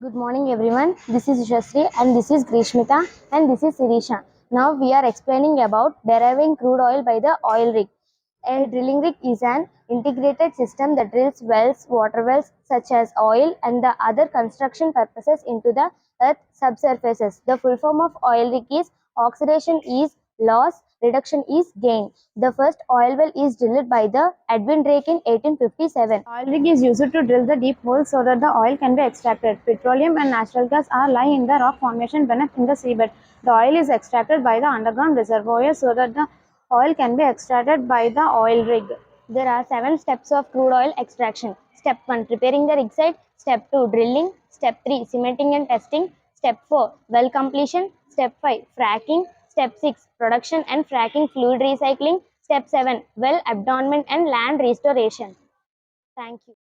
Good morning everyone. This is Ushasri and this is Grishmita and this is Sirisha. Now we are explaining about deriving crude oil by the oil rig. A drilling rig is an integrated system that drills wells, water wells such as oil and the other construction purposes into the earth subsurfaces. The full form of oil rig is oxidation is loss, reduction is gain. The first oil well is drilled by the Edwin Drake in 1857. Oil rig is used to drill the deep holes so that the oil can be extracted. Petroleum and natural gas are lying in the rock formation beneath in the seabed. The oil is extracted by the underground reservoir so that the oil can be extracted by the oil rig. There are 7 steps of crude oil extraction. Step 1 preparing the rig site. Step 2 drilling. Step 3 cementing and testing. Step 4 well completion. Step 5 fracking. Step 6 production and fracking fluid recycling. Step 7 well abandonment and land restoration. Thank you.